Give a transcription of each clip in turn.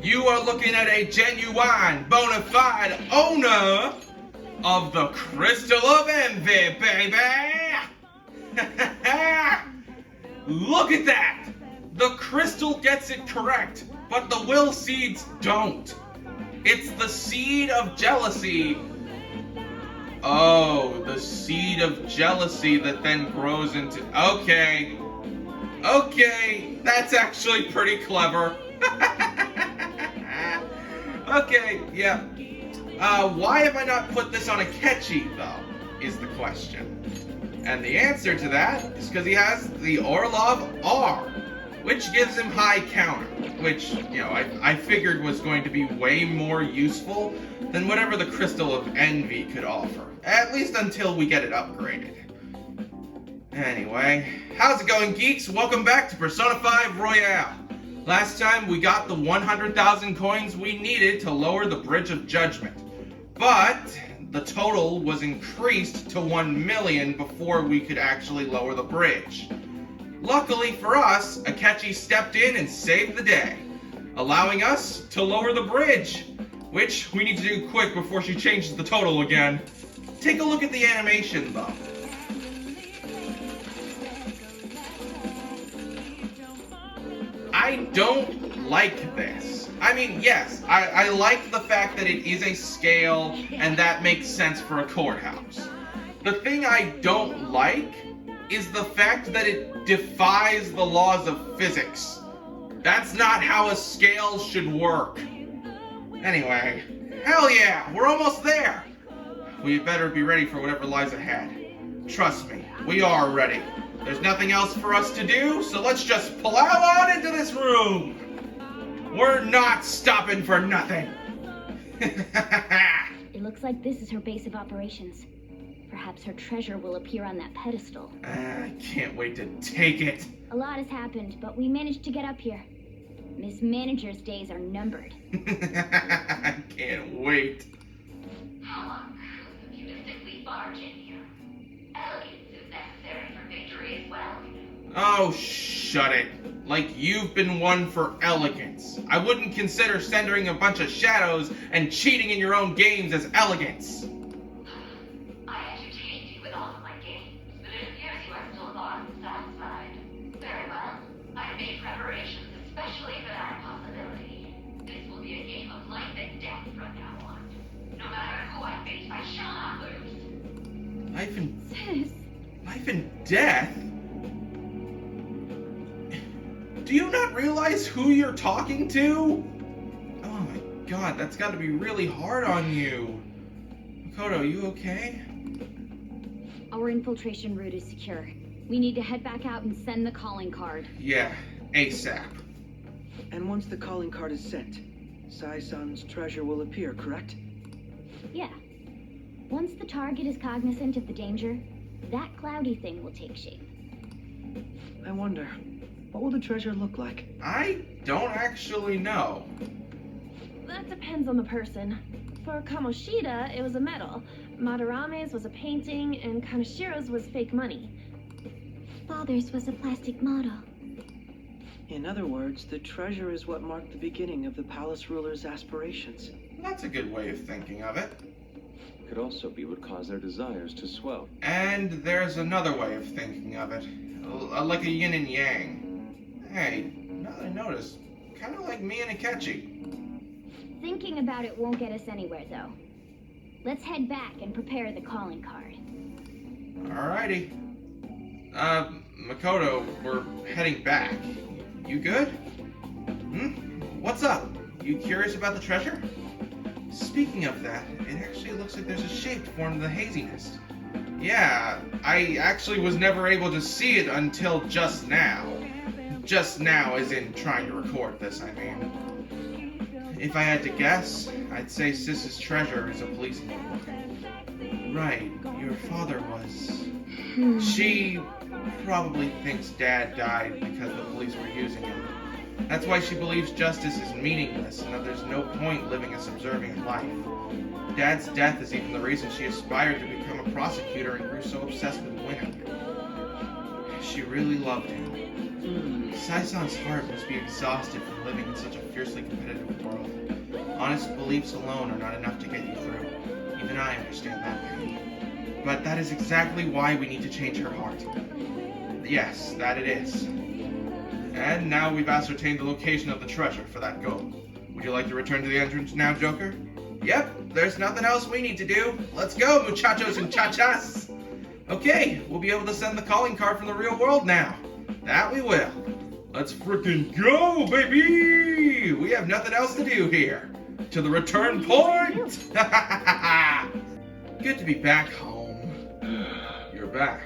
You are looking at a genuine, bona fide owner of the Crystal of Envy, baby! Look at that! The crystal gets it correct, but the will seeds don't. It's the seed of jealousy. Oh, the seed of jealousy that then grows into... Okay, that's actually pretty clever. Okay, yeah. Why have I not put this on a catchy, though, is the question. And the answer to that is because he has the Orlov R, which gives him high counter, which, I figured was going to be way more useful than whatever the Crystal of Envy could offer, at least until we get it upgraded. Anyway, how's it going, geeks? Welcome back to Persona 5 Royale. Last time we got the 100,000 coins we needed to lower the Bridge of Judgment, but the total was increased to 1 million before we could actually lower the bridge. Luckily for us, Akechi stepped in and saved the day, allowing us to lower the bridge, which we need to do quick before she changes the total again. Take a look at the animation, though. I don't like this. I mean, yes, I like the fact that it is a scale, and that makes sense for a courthouse. The thing I don't like is the fact that it defies the laws of physics. That's not how a scale should work. Anyway, hell yeah, we're almost there. We better be ready for whatever lies ahead. Trust me, we are ready. There's nothing else for us to do, so let's just plow on into this room. We're not stopping for nothing. It looks like this is her base of operations. Perhaps her treasure will appear on that pedestal. I can't wait to take it. A lot has happened, but we managed to get up here. Miss Manager's days are numbered. I can't wait. How on earth would you distinctly barge in here? Elegance is necessary for victory as well. Oh, shut it. Like you've been one for elegance. I wouldn't consider centering a bunch of shadows and cheating in your own games as elegance. I entertained you with all of my games, but it appears you are still not satisfied. Very well. I made preparations especially for that possibility. This will be a game of life and death from now on. No matter who I face, I shall not lose. Life and death? Do you not realize who you're talking to? Oh my god, that's got to be really hard on you. Makoto, you okay? Our infiltration route is secure. We need to head back out and send the calling card. Yeah, ASAP. And once the calling card is sent, Sai-san's treasure will appear, correct? Yeah. Once the target is cognizant of the danger, that cloudy thing will take shape. I wonder, what will the treasure look like? I don't actually know. That depends on the person. For Kamoshida, it was a medal. Madarame's was a painting, and Kanashiro's was fake money. Father's was a plastic model. In other words, the treasure is what marked the beginning of the palace ruler's aspirations. That's a good way of thinking of it. Could also be what caused their desires to swell. And there's another way of thinking of it. Like a yin and yang. Hey, now that I notice, kind of like me and Akechi. Thinking about it won't get us anywhere, though. Let's head back and prepare the calling card. Alrighty. Makoto, we're heading back. You good? What's up? You curious about the treasure? Speaking of that, it actually looks like there's a shape formed in the haziness. Yeah, I actually was never able to see it until just now. Just now, as in trying to record this, I mean. If I had to guess, I'd say Sis's treasure is a police notebook. Right, your father was... She probably thinks Dad died because the police were using him. That's why she believes justice is meaningless and that there's no point living a subservient life. Dad's death is even the reason she aspired to become a prosecutor and grew so obsessed with winning. She really loved him. Saison's heart must be exhausted from living in such a fiercely competitive world. Honest beliefs alone are not enough to get you through. Even I understand that pain. But that is exactly why we need to change her heart. Yes, that it is. And now we've ascertained the location of the treasure for that goal. Would you like to return to the entrance now, Joker? Yep, there's nothing else we need to do. Let's go, muchachos and chachas! Okay, we'll be able to send the calling card from the real world now. That we will. Let's frickin' go, baby! We have nothing else to do here. To the return point! Good to be back home. You're back.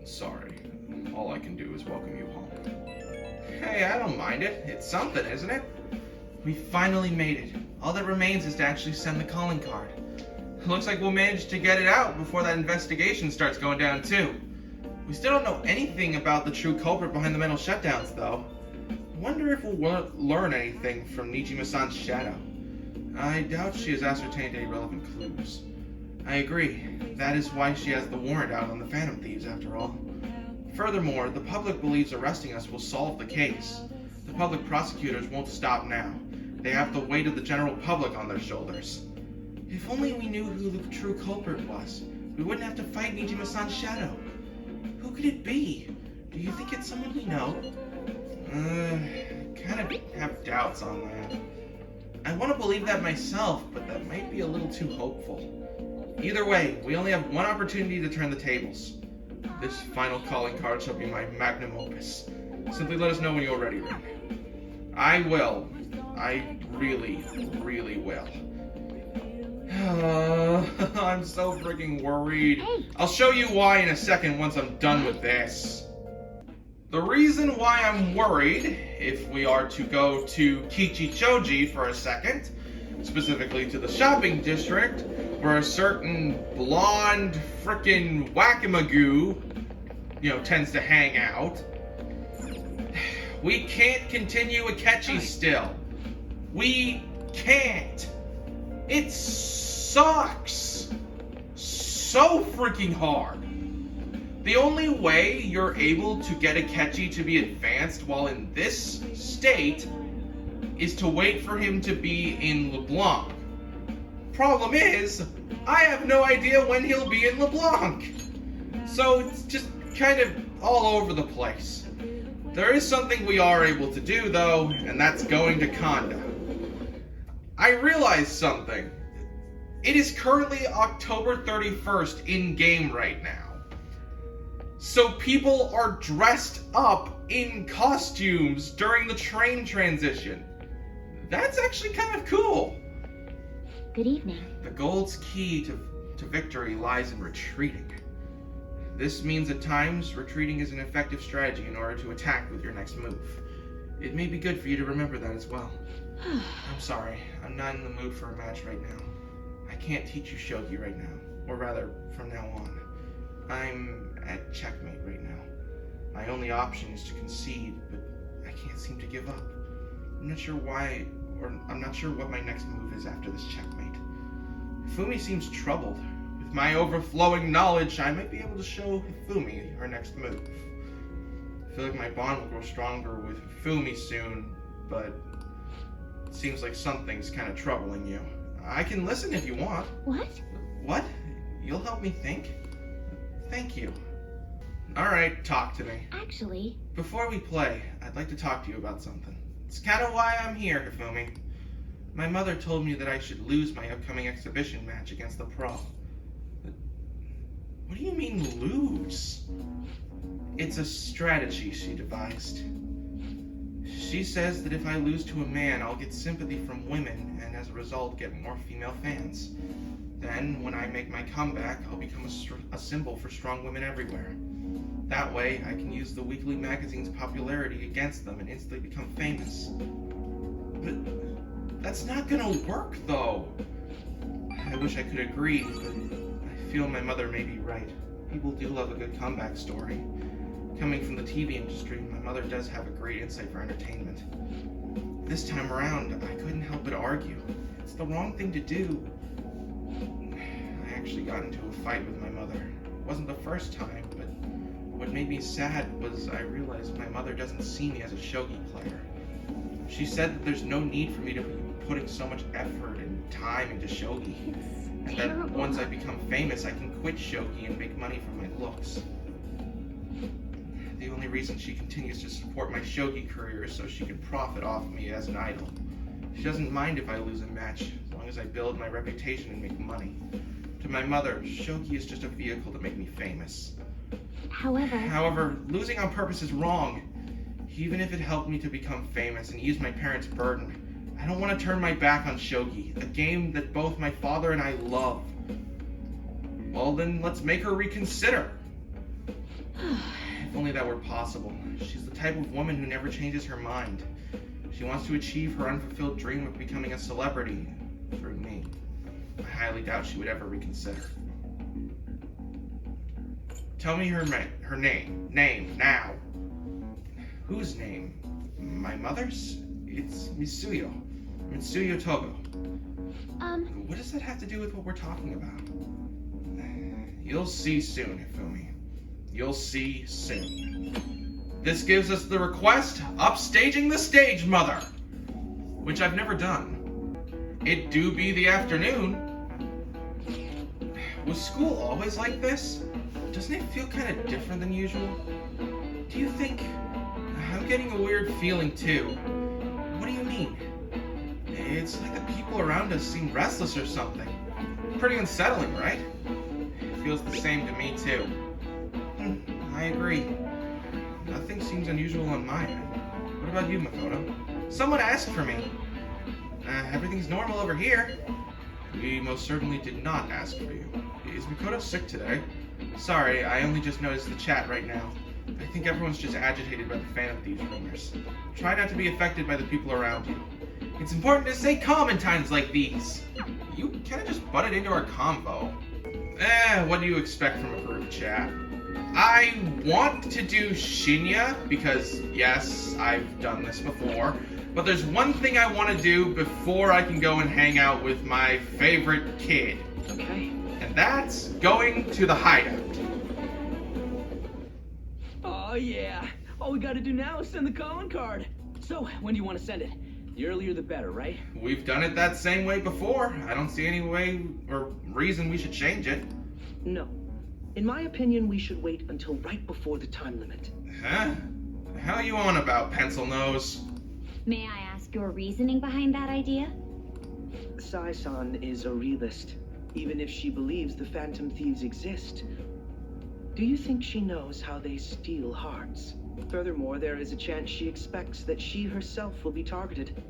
Sorry. All I can do is welcome you home. Hey, I don't mind it. It's something, isn't it? We finally made it. All that remains is to actually send the calling card. Looks like we'll manage to get it out before that investigation starts going down too. We still don't know anything about the true culprit behind the mental shutdowns though. I wonder if we'll learn anything from Nijima-san's shadow. I doubt she has ascertained any relevant clues. I agree. That is why she has the warrant out on the Phantom Thieves after all. Furthermore, the public believes arresting us will solve the case. The public prosecutors won't stop now. They have the weight of the general public on their shoulders. If only we knew who the true culprit was, we wouldn't have to fight Nijima-san's shadow. Who could it be? Do you think it's someone we know? Kind of have doubts on that. I want to believe that myself, but that might be a little too hopeful. Either way, we only have one opportunity to turn the tables. This final calling card shall be my magnum opus. Simply let us know when you're ready, Rin. I will. I really, really will. I'm so freaking worried. Hey. I'll show you why in a second once I'm done with this. The reason why I'm worried, if we are to go to Kichichoji for a second, specifically to the shopping district, where a certain blonde frickin' whack-a-magoo, tends to hang out, we can't continue Akechi still. We can't. It sucks so freaking hard. The only way you're able to get Akechi to be advanced while in this state is to wait for him to be in LeBlanc. Problem is, I have no idea when he'll be in LeBlanc. So it's just kind of all over the place. There is something we are able to do though, and that's going to Kanda. I realized something. It is currently October 31st in-game right now. So people are dressed up in costumes during the train transition. That's actually kind of cool. Good evening. The gold's key to victory lies in retreating. This means at times, retreating is an effective strategy in order to attack with your next move. It may be good for you to remember that as well. I'm sorry, I'm not in the mood for a match right now. I can't teach you shogi right now, or rather, from now on. I'm at checkmate right now. My only option is to concede, but I can't seem to give up. I'm not sure why, or I'm not sure what my next move is after this checkmate. Hifumi seems troubled. With my overflowing knowledge, I might be able to show Hifumi her next move. I feel like my bond will grow stronger with Hifumi soon, but it seems like something's kind of troubling you. I can listen if you want. What? What? You'll help me think? Thank you. Alright, talk to me. Actually, Before we play, I'd like to talk to you about something. It's kind of why I'm here, Hifumi. My mother told me that I should lose my upcoming exhibition match against the pro. But what do you mean, lose? It's a strategy she devised. She says that if I lose to a man, I'll get sympathy from women, and as a result, get more female fans. Then, when I make my comeback, I'll become a symbol for strong women everywhere. That way, I can use the weekly magazine's popularity against them and instantly become famous. But that's not gonna work, though. I wish I could agree, but I feel my mother may be right. People do love a good comeback story. Coming from the TV industry, my mother does have a great insight for entertainment. This time around, I couldn't help but argue. It's the wrong thing to do. I actually got into a fight with my mother. It wasn't the first time, but What made me sad was I realized my mother doesn't see me as a shogi player. She said that there's no need for me to be putting so much effort and time into shogi. It's And terrible. that once I become famous, I can quit shogi and make money from my looks. The only reason she continues to support my shogi career is so she can profit off me as an idol. She doesn't mind if I lose a match, as long as I build my reputation and make money. To my mother, shogi is just a vehicle to make me famous. However, losing on purpose is wrong. Even if it helped me to become famous and ease my parents' burden, I don't want to turn my back on shogi, a game that both my father and I love. Well then, let's make her reconsider. If only that were possible. She's the type of woman who never changes her mind. She wants to achieve her unfulfilled dream of becoming a celebrity through me. I highly doubt she would ever reconsider. Tell me her name. Name, now. Whose name? My mother's? It's Mitsuyo. Mitsuyo Togo. What does that have to do with what we're talking about? You'll see soon, Hifumi. You'll see soon. This gives us the request, upstaging the stage, mother! Which I've never done. It do be the afternoon. Was school always like this? Doesn't it feel kind of different than usual? Do you think... I'm getting a weird feeling too. What do you mean? It's like the people around us seem restless or something. Pretty unsettling, right? It feels the same to me too. I agree. Nothing seems unusual on my end. What about you, Makoto? Someone asked for me. Everything's normal over here. We most certainly did not ask for you. Is Makoto sick today? Sorry, I only just noticed the chat right now. I think everyone's just agitated by the fan of these rumors. Try not to be affected by the people around you. It's important to stay calm in times like these. You kind of just butted into our convo. What do you expect from a group chat? I want to do Shinya, because yes, I've done this before, but there's one thing I want to do before I can go and hang out with my favorite kid. Okay. And that's going to the hideout. Oh, yeah. All we gotta do now is send the calling card. So, when do you want to send it? The earlier the better, right? We've done it that same way before. I don't see any way or reason we should change it. No. In my opinion, we should wait until right before the time limit. Huh? The hell you on about, Pencil Nose? May I ask your reasoning behind that idea? Sai-san is a realist, even if she believes the Phantom Thieves exist. Do you think she knows how they steal hearts? Furthermore, there is a chance she expects that she herself will be targeted.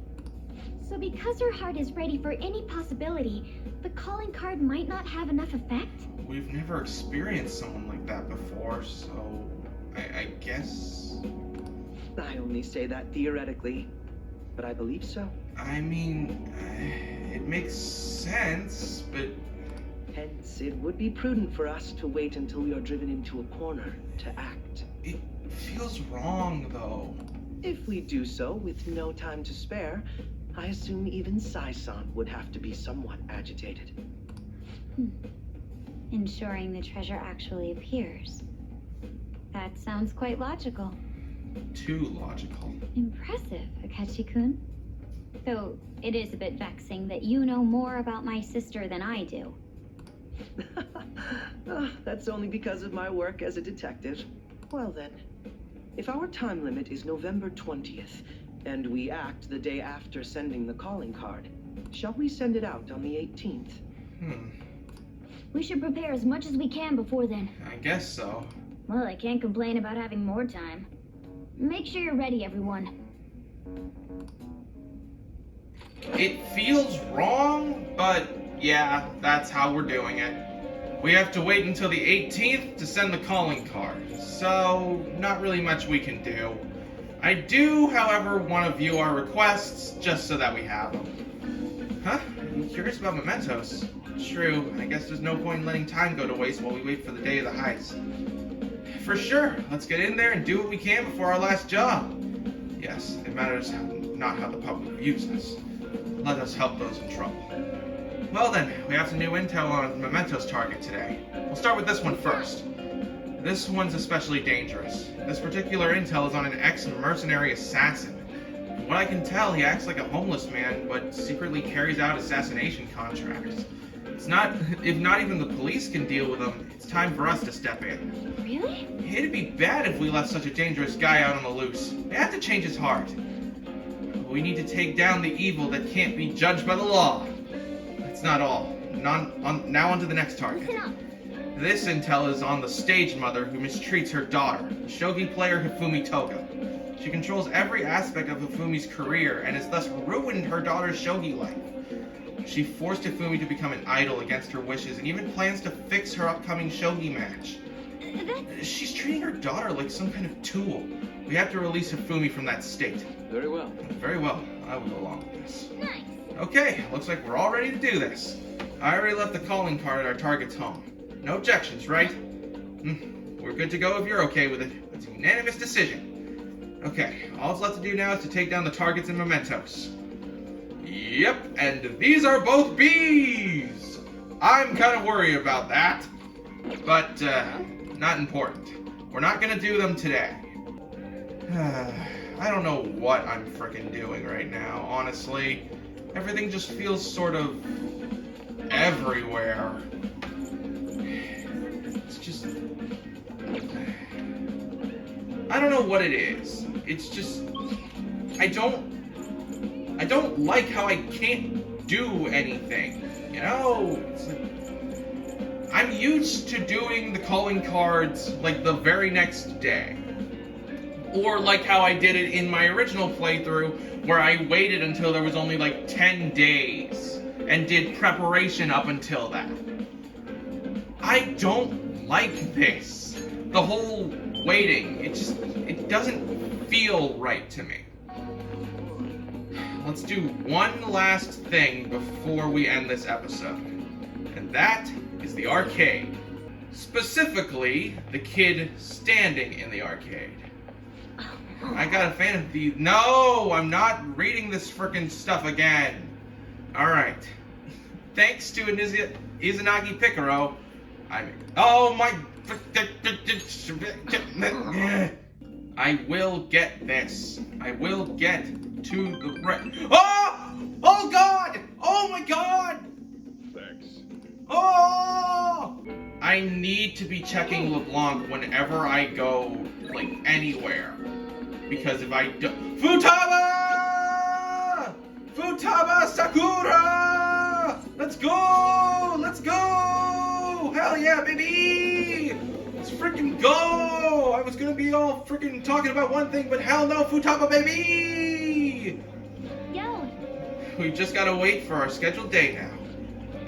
So because her heart is ready for any possibility, the calling card might not have enough effect? We've never experienced someone like that before, so I guess... I only say that theoretically, but I believe so. I mean, it makes sense, but... Hence, it would be prudent for us to wait until we are driven into a corner to act. It feels wrong, though. If we do so with no time to spare, I assume even Sai-san would have to be somewhat agitated. Ensuring the treasure actually appears. That sounds quite logical. Too logical. Impressive, Akechi-kun. Though it is a bit vexing that you know more about my sister than I do. That's only because of my work as a detective. Well then, if our time limit is November 20th, and we act the day after sending the calling card, shall we send it out on the 18th? We should prepare as much as we can before then. I guess so. Well, I can't complain about having more time. Make sure you're ready, everyone. It feels wrong, but yeah, that's how we're doing it. We have to wait until the 18th to send the calling card, so not really much we can do. I do, however, want to view our requests just so that we have them. Huh? I'm curious about mementos. True, I guess there's no point in letting time go to waste while we wait for the day of the heist. For sure, let's get in there and do what we can before our last job. Yes, it matters not how the public views us. Let us help those in trouble. Well then, we have some new intel on Memento's target today. We'll start with this one first. This one's especially dangerous. This particular intel is on an ex-mercenary assassin. From what I can tell, he acts like a homeless man, but secretly carries out assassination contracts. If not even the police can deal with him, it's time for us to step in. Really? It'd be bad if we left such a dangerous guy out on the loose. We have to change his heart. We need to take down the evil that can't be judged by the law. That's not all. Now on to the next target. Listen up. This intel is on the stage mother who mistreats her daughter, shogi player Hifumi Toga. She controls every aspect of Hifumi's career and has thus ruined her daughter's shogi life. She forced Hifumi to become an idol against her wishes and even plans to fix her upcoming shogi match. She's treating her daughter like some kind of tool. We have to release Hifumi from that state. Very well. Very well. I will go along with this. Nice. Okay, looks like we're all ready to do this. I already left the calling card at our target's home. No objections, right? We're good to go if you're okay with it. It's a unanimous decision. Okay, all that's left to do now is to take down the targets and mementos. Yep, and these are both Bs! I'm kind of worried about that, but not important. We're not gonna do them today. I don't know what I'm frickin' doing right now, honestly. Everything just feels sort of everywhere. It's just... I don't know what it is. It's just... I don't like how I can't do anything. You know? It's like, I'm used to doing the calling cards like the very next day. Or like how I did it in my original playthrough, where I waited until there was only like 10 days and did preparation up until that. I don't like this. The whole waiting, it doesn't feel right to me. Let's do one last thing before we end this episode. And that is the arcade. Specifically, the kid standing in the arcade. I got a fan of the... No! I'm not reading this frickin' stuff again. Alright. Thanks to Izanagi Picaro, oh my... I will get this. I will get to the right... Oh! Oh god! Oh my god! Thanks. Oh! I need to be checking LeBlanc whenever I go, like, anywhere. Because if I do... Futaba! Futaba Sakura! Let's go! Let's go! Hell yeah, baby! Let's freaking go! I was gonna be all freaking talking about one thing, but hell no, Futaba, baby! Yo. We just gotta wait for our scheduled day now.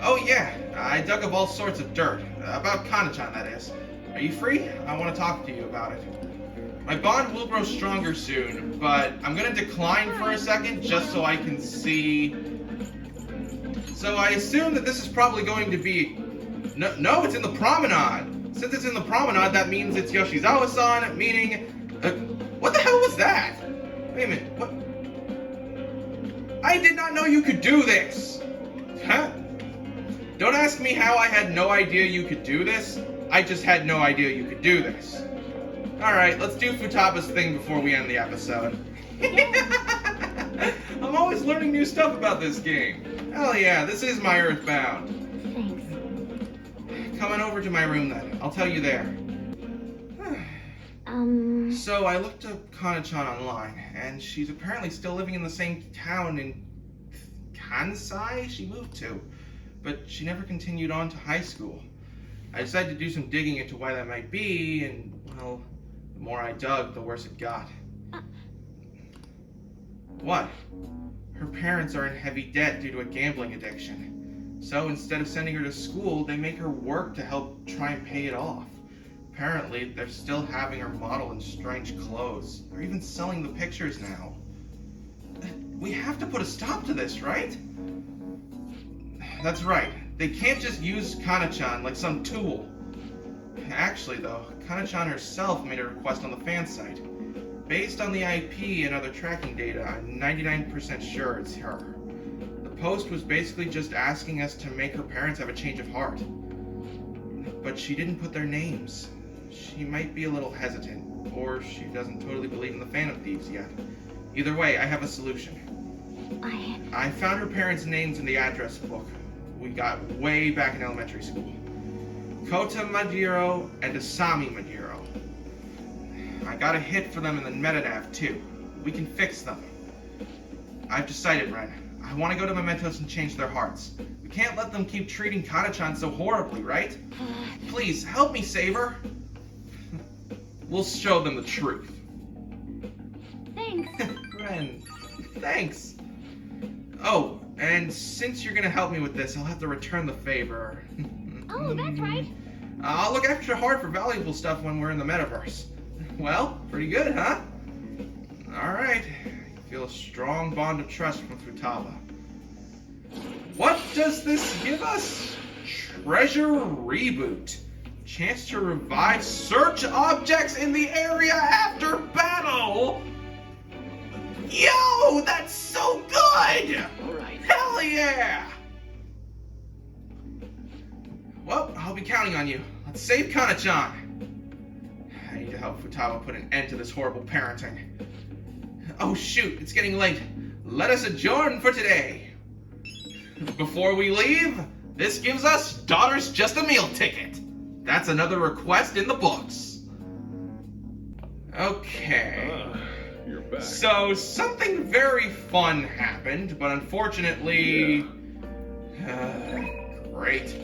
Oh yeah, I dug up all sorts of dirt. About Kana-chan, that is. Are you free? I want to talk to you about it. My bond will grow stronger soon, but I'm gonna decline for a second just so I can see. So I assume that this is probably going to be... No, it's in the promenade. Since it's in the promenade, that means it's Yoshizawa-san, meaning... what the hell was that? Wait a minute, what? I did not know you could do this! Huh? Don't ask me how I had no idea you could do this. I just had no idea you could do this. Alright, let's do Futaba's thing before we end the episode. I'm always learning new stuff about this game. Hell yeah, this is my Earthbound. Thanks. Come on over to my room then. I'll tell you there. So I looked up Kana-chan online, and she's apparently still living in the same town in Kansai she moved to, but she never continued on to high school. I decided to do some digging into why that might be, and, well, the more I dug, the worse it got. What? Her parents are in heavy debt due to a gambling addiction. So instead of sending her to school, they make her work to help try and pay it off. Apparently, they're still having her model in strange clothes. They're even selling the pictures now. We have to put a stop to this, right? That's right. They can't just use Kana-chan like some tool. Actually, though, Kana-chan herself made a request on the fan site. Based on the IP and other tracking data, I'm 99% sure it's her. The post was basically just asking us to make her parents have a change of heart. But she didn't put their names. She might be a little hesitant, or she doesn't totally believe in the Phantom Thieves yet. Either way, I have a solution. I found her parents' names in the address book we got way back in elementary school. Kota Madiro and Asami Madiro. I got a hit for them in the metanav too. We can fix them. I've decided, Ren. I want to go to Mementos and change their hearts. We can't let them keep treating Kana-chan so horribly, right? Please, help me save her. We'll show them the truth. Thanks. Ren, thanks. Oh, and since you're gonna help me with this, I'll have to return the favor. Oh, that's right. I'll look extra hard for valuable stuff when we're in the metaverse. Well, pretty good, huh? Alright. I feel a strong bond of trust from Futaba. What does this give us? Treasure Reboot. Chance to revive search objects in the area after battle! Yo, that's so good! Alright. Hell yeah! Well, I'll be counting on you. Let's save Kana-chan. I need to help Futaba put an end to this horrible parenting. Oh shoot, it's getting late. Let us adjourn for today. Before we leave, this gives us Daughters Just a Meal ticket. That's another request in the books. Okay. You're back. So, something very fun happened, but unfortunately... great.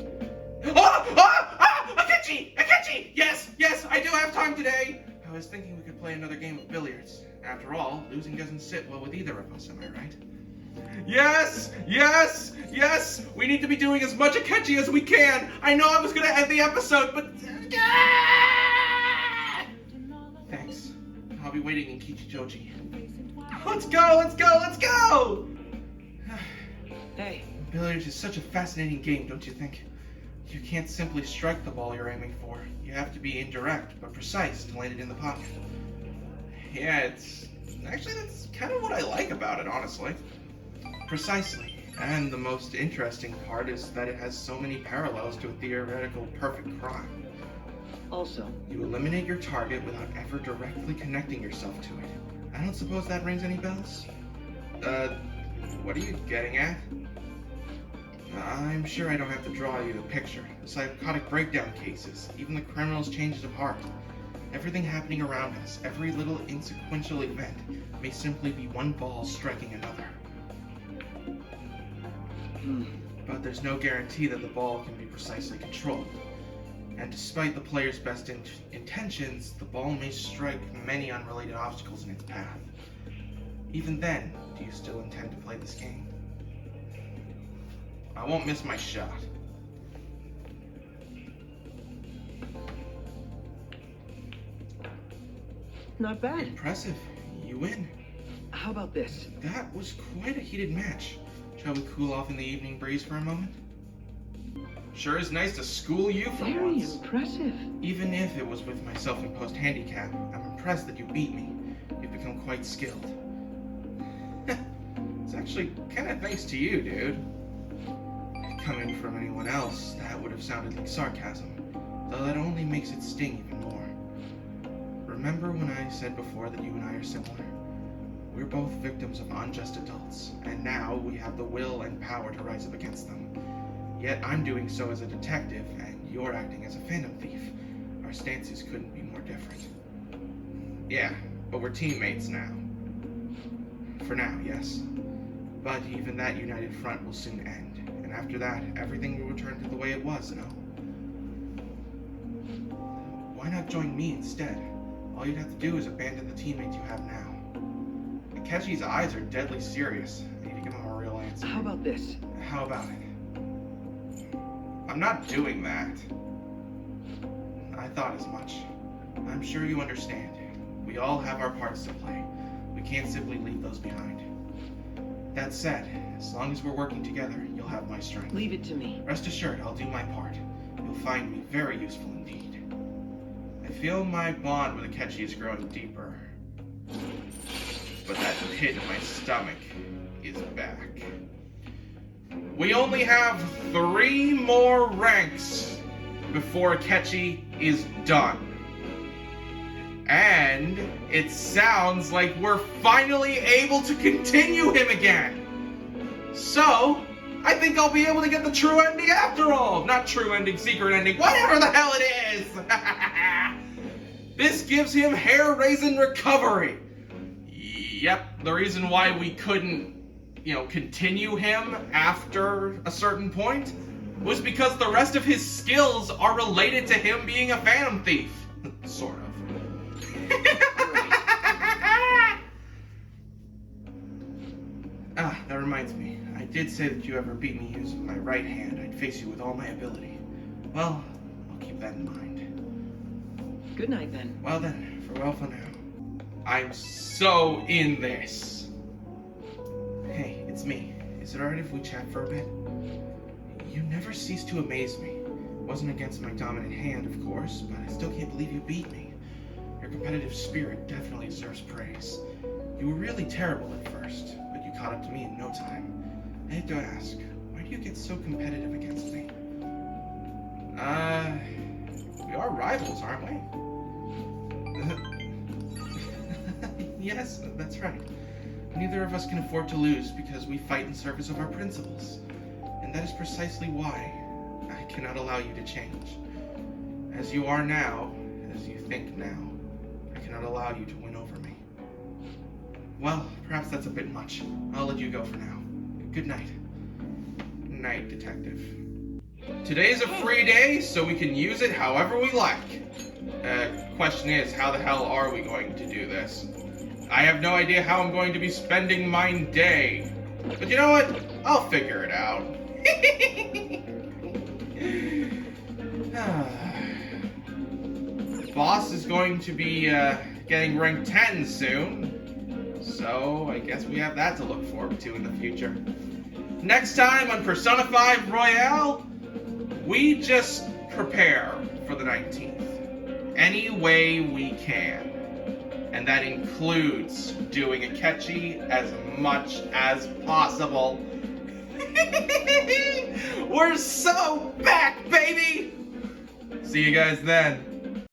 Akechi! Akechi! Yes, I do have time today! I was thinking we could play another game of billiards. After all, losing doesn't sit well with either of us, am I right? Yes! We need to be doing as much Akechi as we can! I know I was gonna end the episode, but... Thanks. I'll be waiting in Kichijoji. Let's go! Hey, Billiards is such a fascinating game, don't you think? You can't simply strike the ball you're aiming for. You have to be indirect, but precise to land it in the pocket. Yeah, that's kind of what I like about it, honestly. Precisely. And the most interesting part is that it has so many parallels to a theoretical perfect crime. also, You eliminate your target without ever directly connecting yourself to it. I don't suppose that rings any bells? What are you getting at? I'm sure I don't have to draw you the picture. The psychotic breakdown cases, even the criminal's changes of heart. Everything happening around us, every little insequential event, may simply be one ball striking another. But there's no guarantee that the ball can be precisely controlled. And despite the player's best intentions, the ball may strike many unrelated obstacles in its path. Even then, do you still intend to play this game? I won't miss my shot. not bad. Impressive. You win. How about this? That was quite a heated match. Shall we cool off in the evening breeze for a moment? Sure is nice to school you for Very once. impressive. Even if it was with my self-imposed handicap, I'm impressed that you beat me. You've become quite skilled. It's actually kind of thanks to you, dude. Coming from anyone else, that would have sounded like sarcasm, though that only makes it sting even more. Remember when I said before that you and I are similar? We're both victims of unjust adults, and now we have the will and power to rise up against them. Yet I'm doing so as a detective, and you're acting as a phantom thief. Our stances couldn't be more different. Yeah, but we're teammates now. For now, yes. But even that united front will soon end, and after that, everything will return to the way it was, no? Why not join me instead? All you'd have to do is abandon the teammates you have now. Akechi's eyes are deadly serious. I need to give him a real answer. How about this? How about it? I'm not doing that. I thought as much. I'm sure you understand. We all have our parts to play. We can't simply leave those behind. That said, as long as we're working together, you'll have my strength. Leave it to me. Rest assured, I'll do my part. You'll find me very useful indeed. I feel my bond with Akechi is growing deeper. But that pit in my stomach is back. We only have 3 more ranks before Akechi is done. And it sounds like we're finally able to continue him again. So, I think I'll be able to get the true ending after all. Not true ending, secret ending, whatever the hell it is. This gives him hair-raising recovery. Yep, the reason why we couldn't, continue him after a certain point was because the rest of his skills are related to him being a phantom thief. Sort of. That reminds me. I did say that if you ever beat me using my right hand, I'd face you with all my ability. Well, I'll keep that in mind. Good night, then. Well then, farewell for now. I'm so in this. Hey, it's me. Is it alright if we chat for a bit? You never cease to amaze me. Wasn't against my dominant hand, of course, but I still can't believe you beat me. Your competitive spirit definitely deserves praise. You were really terrible at first, but you caught up to me in no time. I have to ask, why do you get so competitive against me? We are rivals, aren't we? Yes, that's right. Neither of us can afford to lose because we fight in service of our principles. And that is precisely why I cannot allow you to change. As you are now, as you think now, I cannot allow you to win over me. Well, perhaps that's a bit much. I'll let you go for now. Good night. Night, Detective. Today's a free day, so we can use it however we like. Question is, how the hell are we going to do this? I have no idea how I'm going to be spending my day. But you know what? I'll figure it out. Boss is going to be getting rank 10 soon. So I guess we have that to look forward to in the future. Next time on Persona 5 Royale, we just prepare for the 19th. Any way we can. And that includes doing a catchy as much as possible. We're so back, baby! See you guys then.